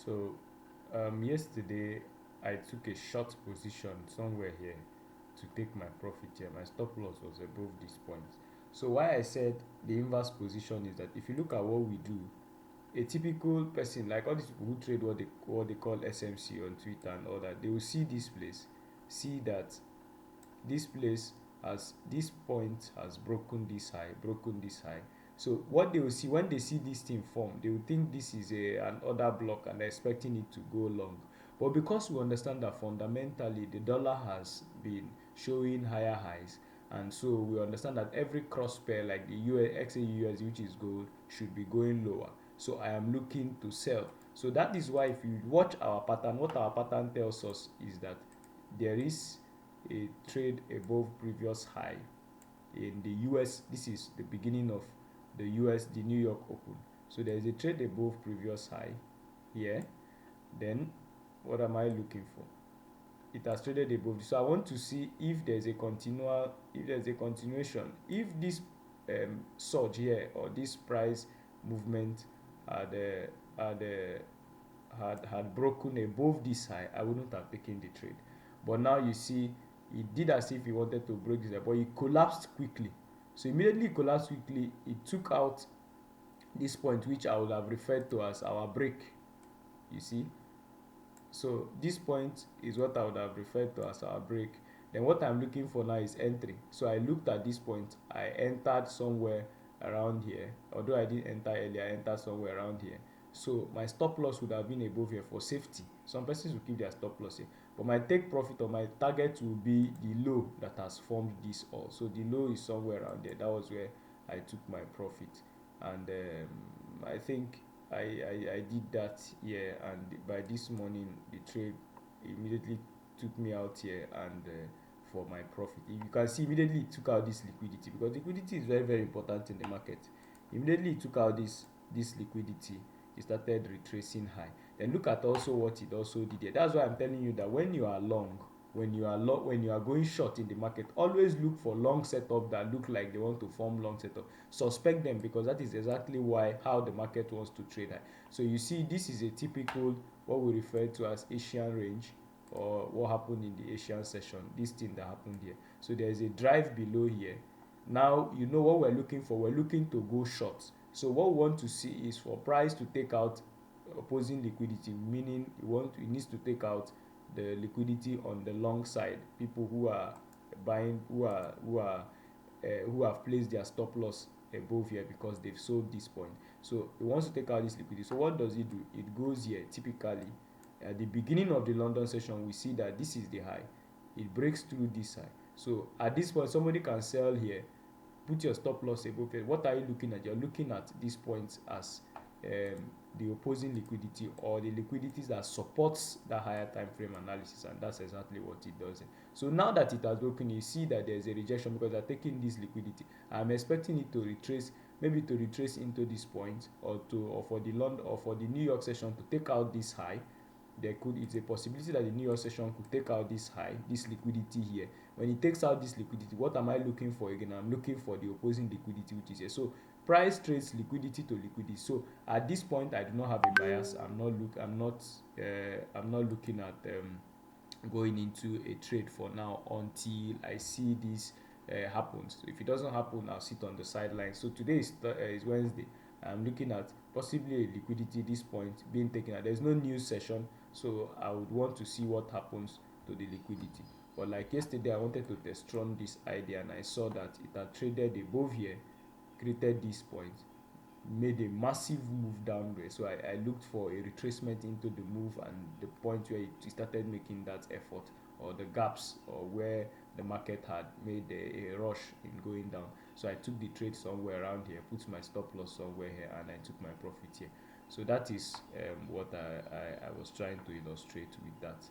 So yesterday I took a short position somewhere here to take my profit here. My stop loss was above this point. So why I said the inverse position is that if you look at what we do, a typical person like all these people who trade what they call SMC on Twitter and all that, they will see this place, see that this place has this point has broken this high. So what they will see when they see this thing form, they will think this is an order block and they're expecting it to go long. But because we understand that fundamentally the dollar has been showing higher highs, and so we understand that every cross pair like the US XAUSD, which is gold, should be going lower. So I am looking to sell. So that is why if you watch our pattern, what our pattern tells us is that there is a trade above previous high in the US. This is the beginning of the US, the New York Open. So there is a trade above previous high here. Then what am I looking for? It has traded above. So I want to see if there's a continuation. If this surge here or this price movement had had broken above this high, I wouldn't have taken the trade. But now you see, it did as if he wanted to break this, but it collapsed quickly. So immediately it collapsed quickly, it took out this point, which I would have referred to as our break. You see, so this point is what I would have referred to as our break. Then what I'm looking for now is entry. So I looked at this point, I entered somewhere around here. Although I didn't enter earlier, I entered somewhere around here. So my stop loss would have been above here for safety. Some persons will keep their stop loss here, but my take profit or my target will be the low that has formed this all. So the low is somewhere around there. That was where I took my profit. And I think I did that here, and by this morning the trade immediately took me out here, and for my profit, you can see immediately it took out this liquidity, because liquidity is very very important in the market. Immediately it took out this liquidity, it started retracing high. Then look at also what it also did here. That's why I'm telling you that when you are long, when you are going short in the market, always look for long setup that look like they want to form long setup. Suspect them, because that is exactly why how the market wants to trade high. So you see, this is a typical what we refer to as Asian range, or what happened in the Asian session, this thing that happened here. So there is a drive below here. Now you know what we're looking for. We're looking to go short. So what we want to see is for price to take out opposing liquidity, meaning it needs to take out the liquidity on the long side. People who are buying, who have placed their stop loss above here because they've sold this point. So it wants to take out this liquidity. So what does it do? It goes here. Typically at the beginning of the London session, we see that this is the high. It breaks through this high. So at this point, somebody can sell here. Put your stop loss above it. What are you looking at? You're looking at this point as the opposing liquidity, or the liquidities that supports that higher time frame analysis, and that's exactly what it does. So now that it has broken, you see that there's a rejection because they're taking this liquidity. I'm expecting it to retrace, maybe to retrace into this point, or for the London or for the New York session to take out this high. It's a possibility that the New York session could take out this high, this liquidity here. When it takes out this liquidity, what am I looking for again? I'm looking for the opposing liquidity, which is here. So price trades liquidity to liquidity. So at this point, I do not have a bias. I'm not looking at going into a trade for now until I see this happens. So if it doesn't happen, I'll sit on the sidelines. So today is Wednesday. I'm looking at possibly a liquidity this point being taken out. There's no news session, so I would want to see what happens to the liquidity. But like yesterday, I wanted to test run this idea, and I saw that it had traded above here, created this point, made a massive move downward. So I looked for a retracement into the move, and the point where it started making that effort, or the gaps, or where the market had made a rush in going down. So I took the trade somewhere around here, put my stop loss somewhere here, and I took my profit here. So that is what I was trying to illustrate with that.